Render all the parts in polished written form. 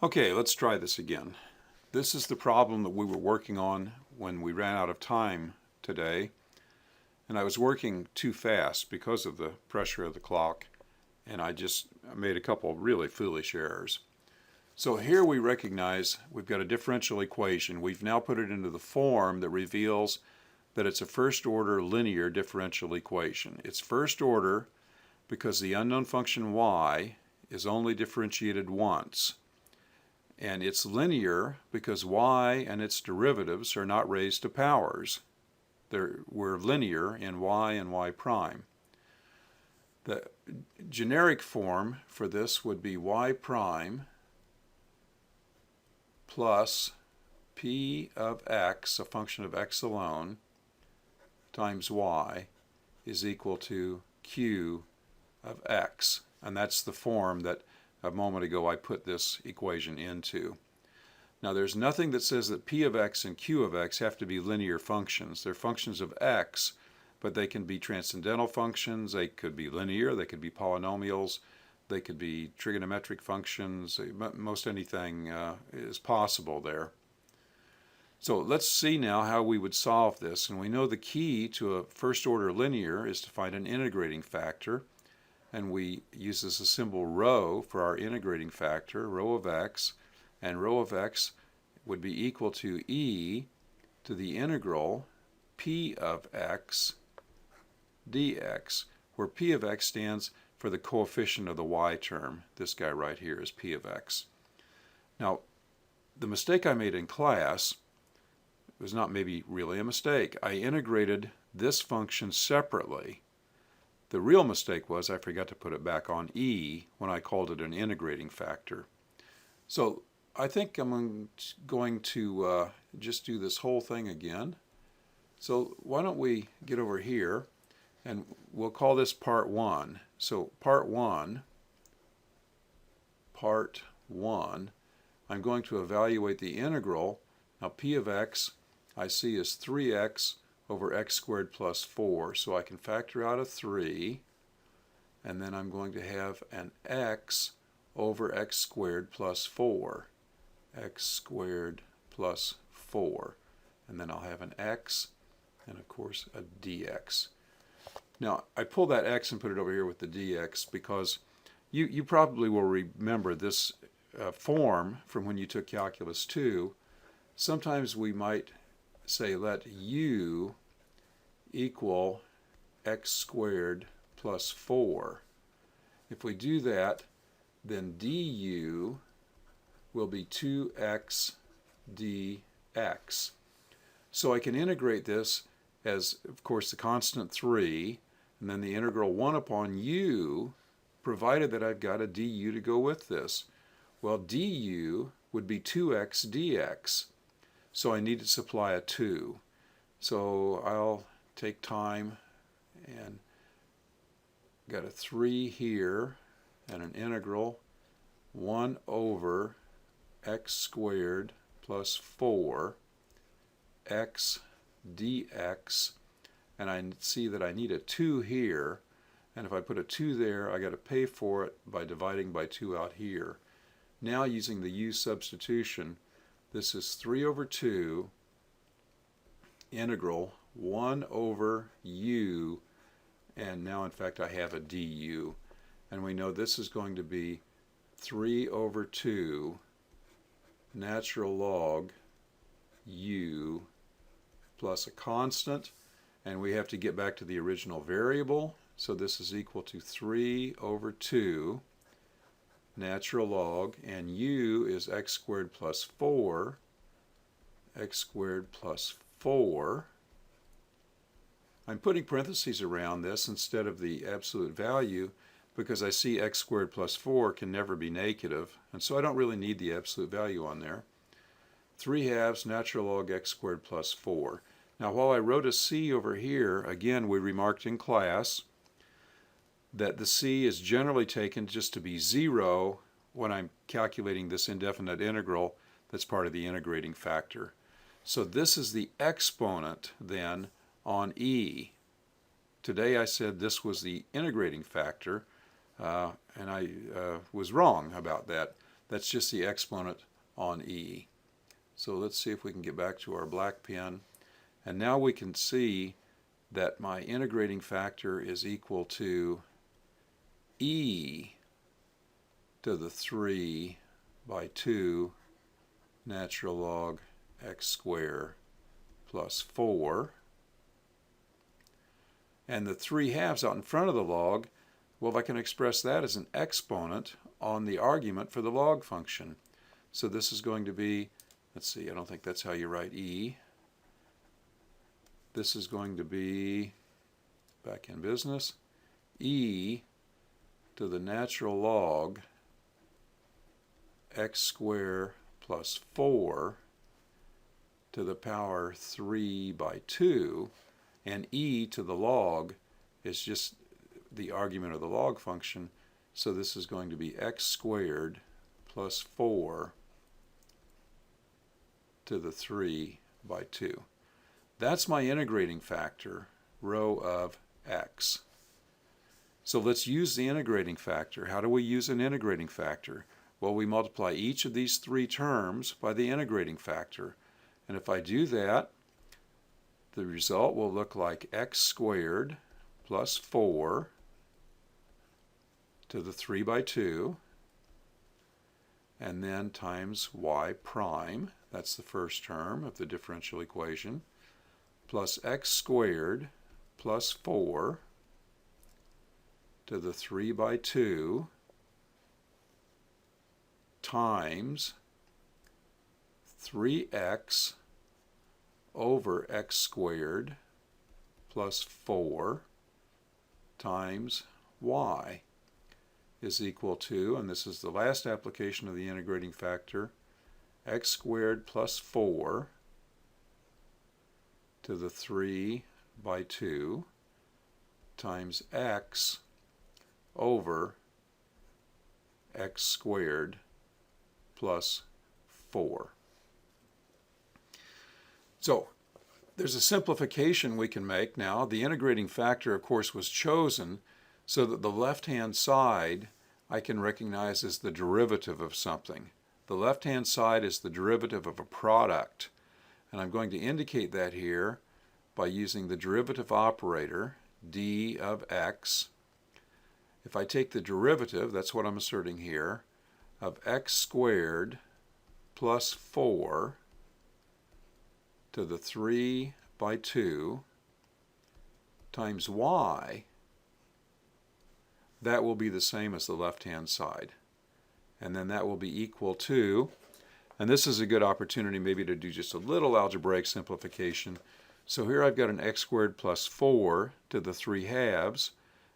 Okay, let's try this again. This is the problem that we were working on when we ran out of time today, and I was working too fast because of the pressure of the clock, and I just made a couple really foolish errors. So here we recognize we've got a differential equation. We've now put it into the form that reveals that it's a first order linear differential equation. It's first order because the unknown function y is only differentiated once. And it's linear because y and its derivatives are not raised to powers. We're linear in y and y prime. The generic form for this would be y prime plus p of x, a function of x alone, times y is equal to q of x. And that's the form that a moment ago I put this equation into. Now there's nothing that says that p of x and q of x have to be linear functions. They're functions of x, but they can be transcendental functions, they could be linear, they could be polynomials, they could be trigonometric functions. Most anything is possible there. So let's see now how we would solve this. And we know the key to a first order linear is to find an integrating factor. And we use this a symbol rho for our integrating factor, rho of x, and rho of x would be equal to e to the integral p of x dx, where p of x stands for the coefficient of the y term. This guy right here is p of x. Now, the mistake I made in class was not maybe really a mistake. I integrated this function separately. The real mistake was I forgot to put it back on e when I called it an integrating factor. So I think I'm going to just do this whole thing again. So why don't we get over here and we'll call this part 1. So part 1, I'm going to evaluate the integral. Now p of x I see is 3x over x squared plus 4. So I can factor out a 3, and then I'm going to have an x over x squared plus 4. X squared plus 4. And then I'll have an x, and of course a dx. Now, I pull that x and put it over here with the dx because you probably will remember this form from when you took Calculus 2. Sometimes we might say let u equal x squared plus 4. If we do that, then du will be 2x dx. So I can integrate this as, of course, the constant 3, and then the integral 1 upon u, provided that I've got a du to go with this. Well, du would be 2x dx. So I need to supply a 2. So I'll take time and got a 3 here and an integral 1 over x squared plus 4 x dx, and I see that I need a 2 here, and if I put a 2 there I got to pay for it by dividing by 2 out here. Now using the u substitution, this is 3 over 2 integral 1 over u, and now in fact I have a du, and we know this is going to be 3 over 2 natural log u plus a constant, and we have to get back to the original variable, so this is equal to 3 over 2 natural log, and u is x squared plus 4, x squared plus 4. I'm putting parentheses around this instead of the absolute value because I see x squared plus 4 can never be negative, and so I don't really need the absolute value on there. 3 halves natural log x squared plus 4. Now while I wrote a c over here, again we remarked in class that the c is generally taken just to be 0 when I'm calculating this indefinite integral that's part of the integrating factor. So this is the exponent then on e. Today I said this was the integrating factor, and I was wrong about that. That's just the exponent on e. So let's see if we can get back to our black pen. And now we can see that my integrating factor is equal to e to the 3 by 2 natural log x squared plus 4. And the 3/2 out in front of the log, well, I can express that as an exponent on the argument for the log function. So this is going to be, let's see, I don't think that's how you write e. This is going to be, back in business, e to the natural log x squared plus 4 to the power 3 by 2, and e to the log is just the argument of the log function, so this is going to be x squared plus 4 to the 3 by 2. That's my integrating factor, rho of x. So let's use the integrating factor. How do we use an integrating factor? Well, we multiply each of these 3 terms by the integrating factor. And if I do that, the result will look like x squared plus 4 to the 3 by 2, and then times y prime, that's the first term of the differential equation, plus x squared plus 4 to the 3 by 2 times 3x over x squared plus 4 times y is equal to, and this is the last application of the integrating factor, x squared plus 4 to the 3 by 2 times x over x squared plus 4. So there's a simplification we can make now. The integrating factor, of course, was chosen so that the left-hand side I can recognize as the derivative of something. The left-hand side is the derivative of a product, and I'm going to indicate that here by using the derivative operator, d of x. If I take the derivative, that's what I'm asserting here, of x squared plus 4 to the 3 by 2 times y, that will be the same as the left-hand side. And then that will be equal to, and this is a good opportunity maybe to do just a little algebraic simplification. So here I've got an x squared plus 4 to the 3/2,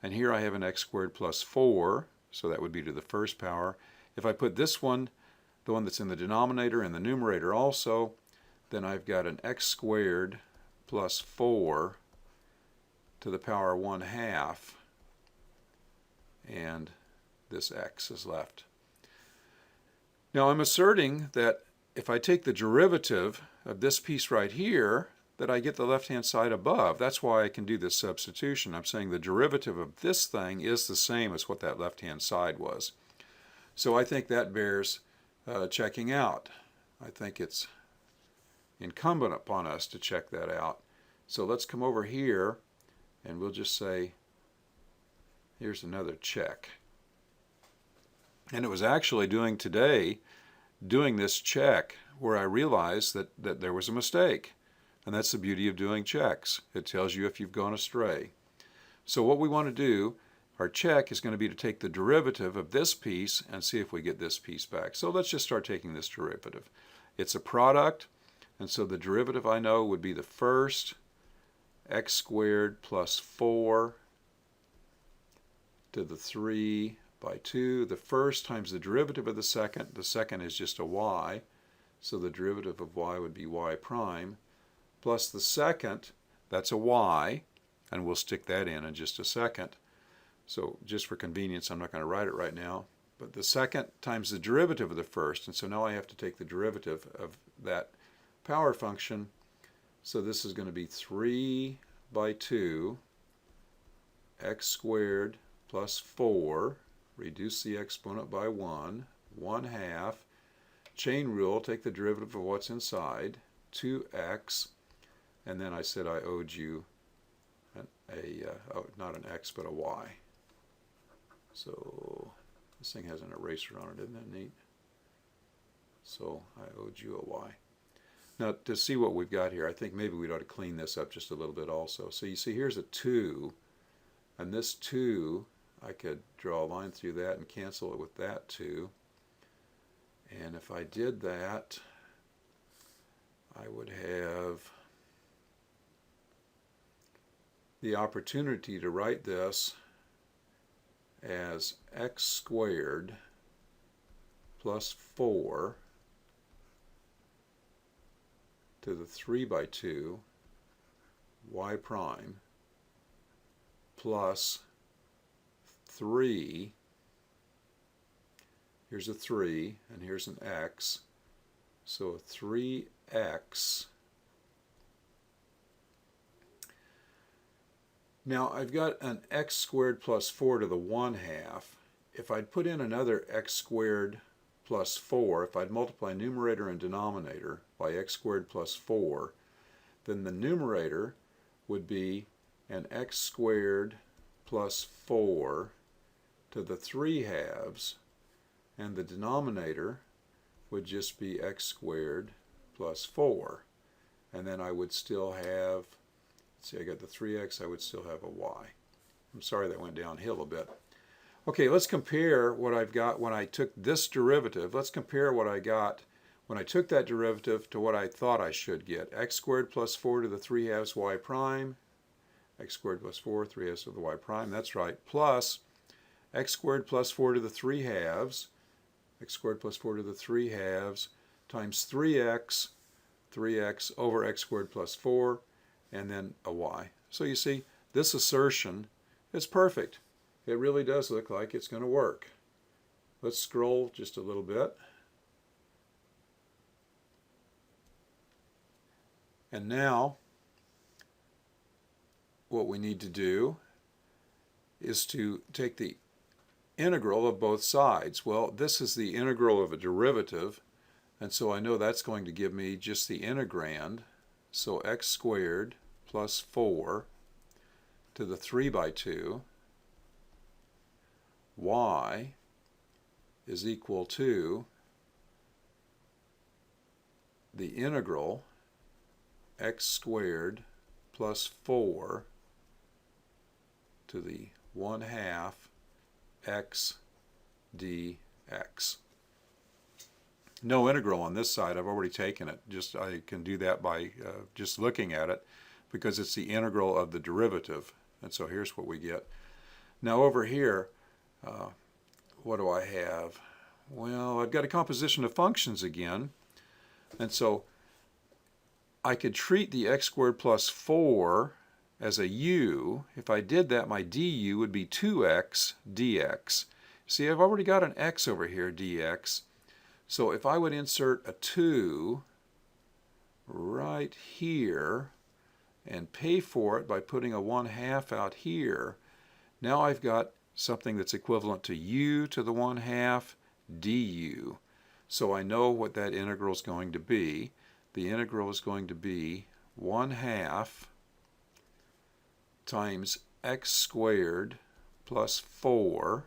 and here I have an x squared plus 4, so that would be to the first power. If I put this one, the one that's in the denominator and the numerator also, then I've got an x squared plus 4 to the power 1/2, and this x is left. Now I'm asserting that if I take the derivative of this piece right here, that I get the left-hand side above. That's why I can do this substitution. I'm saying the derivative of this thing is the same as what that left-hand side was. So I think that bears checking out. I think it's incumbent upon us to check that out. So let's come over here and we'll just say, here's another check. And it was actually doing this check where I realized that there was a mistake. And that's the beauty of doing checks. It tells you if you've gone astray. So what we want to do, our check is going to be to take the derivative of this piece and see if we get this piece back. So let's just start taking this derivative. It's a product, and so the derivative I know would be the first x squared plus 4 to the 3 by 2. The first times the derivative of the second. The second is just a y, so the derivative of y would be y prime, plus the second, that's a y, and we'll stick that in just a second. So just for convenience, I'm not going to write it right now, but the second times the derivative of the first, and so now I have to take the derivative of that power function. So this is going to be 3 by 2 x squared plus 4, reduce the exponent by 1, 1/2. Chain rule, take the derivative of what's inside, 2x, and then I said I owed you not an x, but a y. So this thing has an eraser on it, isn't that neat? So I owed you a y. Now to see what we've got here, I think maybe we ought to clean this up just a little bit also. So you see here's a 2, and this 2, I could draw a line through that and cancel it with that 2. And if I did that, I would have the opportunity to write this as x squared plus 4 to the 3/2 y prime plus 3, here's a 3 and here's an x, so 3x. Now I've got an x squared plus 4 to the 1/2. If I'd put in another x squared plus 4, if I'd multiply numerator and denominator by x squared plus 4, then the numerator would be an x squared plus 4 to the 3/2, and the denominator would just be x squared plus 4. And then I would still have, see, I got the 3x, I would still have a y. I'm sorry that went downhill a bit. Okay, let's compare what I've got when I took this derivative. Let's compare what I got when I took that derivative to what I thought I should get. X squared plus 4 to the 3/2 y prime. X squared plus 4, 3/2 of the y prime, that's right, plus x squared plus 4 to the 3/2. X squared plus 4 to the 3/2 times 3x over x squared plus 4, and then a y. So you see, this assertion is perfect. It really does look like it's going to work. Let's scroll just a little bit. And now, what we need to do is to take the integral of both sides. Well, this is the integral of a derivative, and so I know that's going to give me just the integrand. So x squared plus 4 to the 3/2 y is equal to the integral x squared plus 4 to the 1/2 x dx. No integral on this side, I've already taken it. I can do that by just looking at it, because it's the integral of the derivative. And so here's what we get. Now over here, what do I have? Well, I've got a composition of functions again. And so I could treat the x squared plus 4 as a u. If I did that, my du would be 2x dx. See, I've already got an x over here, dx. So if I would insert a 2 right here and pay for it by putting a 1/2 out here, now I've got something that's equivalent to u to the 1/2 du. So I know what that integral is going to be. The integral is going to be 1/2 times x squared plus 4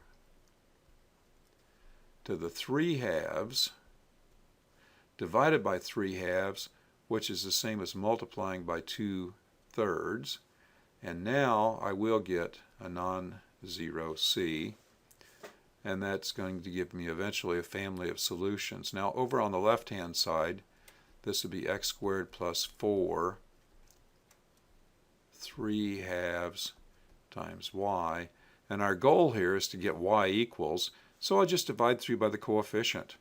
to the 3/2 divided by 3/2, which is the same as multiplying by 2/3. And now I will get a non-zero c, and that's going to give me eventually a family of solutions. Now over on the left-hand side, this would be x squared plus 4 3/2 times y, and our goal here is to get y equals, so I just divide through by the coefficient.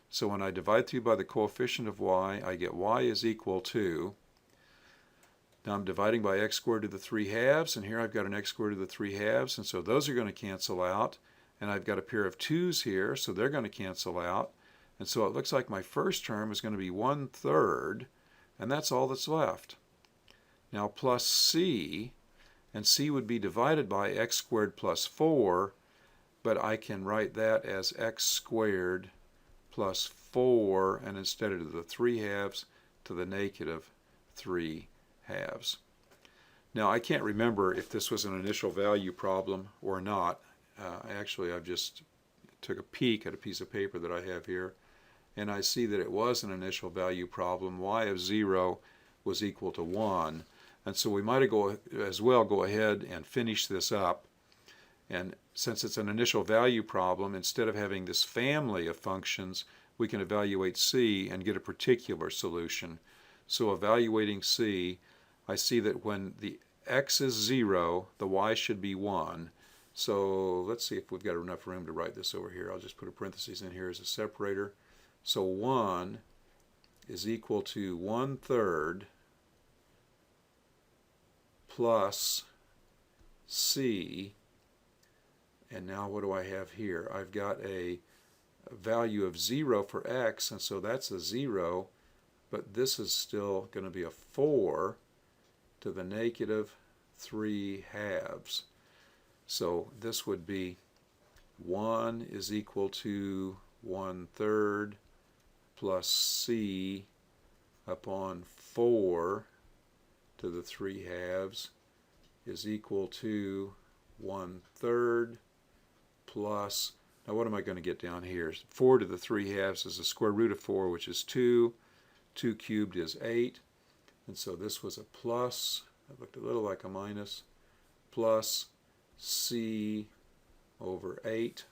So when I divide through by the coefficient of y, I get y is equal to, now I'm dividing by x squared to the 3/2, and here I've got an x squared to the 3/2, and so those are going to cancel out, and I've got a pair of 2's here, so they're going to cancel out, and so it looks like my first term is going to be 1/3, and that's all that's left. Now plus c, and c would be divided by x squared plus 4, but I can write that as x squared plus 4, and instead of the 3 halves, to the negative 3 halves. Now I can't remember if this was an initial value problem or not. Actually, I've just took a peek at a piece of paper that I have here, and I see that it was an initial value problem. Y of 0 was equal to 1. And so we might as well go ahead and finish this up. And since it's an initial value problem, instead of having this family of functions, we can evaluate C and get a particular solution. So evaluating C, I see that when the x is 0, the y should be 1. So let's see if we've got enough room to write this over here. I'll just put a parenthesis in here as a separator. So 1 is equal to 1/3 plus C. And now what do I have here? I've got a value of 0 for x, and so that's a 0, but this is still going to be a 4 to the negative 3 halves. So this would be 1 is equal to 1/3 plus C upon 4 to the 3 halves is equal to 1/3 plus, now what am I going to get down here? 4 to the 3 halves is the square root of 4, which is 2. 2 cubed is 8. And so this was a plus, it looked a little like a minus, plus C over 8.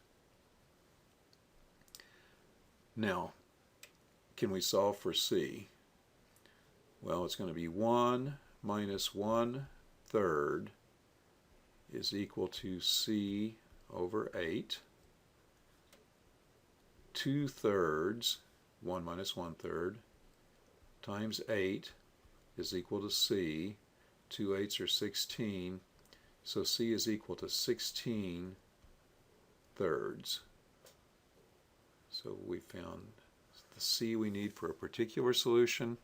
Now, can we solve for C? Well, it's going to be 1 minus 1/3 is equal to C over 8. 2/3, 1 minus 1/3, times 8 is equal to C. 2 8s are 16, so C is equal to 16/3. So we found the C we need for a particular solution.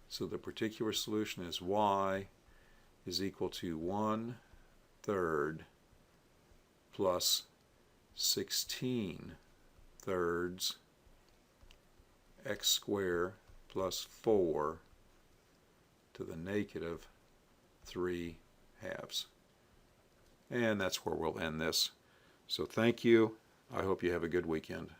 So the particular solution is y is equal to 1/3 plus 16/3 x squared plus 4 to the negative 3 halves. And that's where we'll end this. So thank you. I hope you have a good weekend.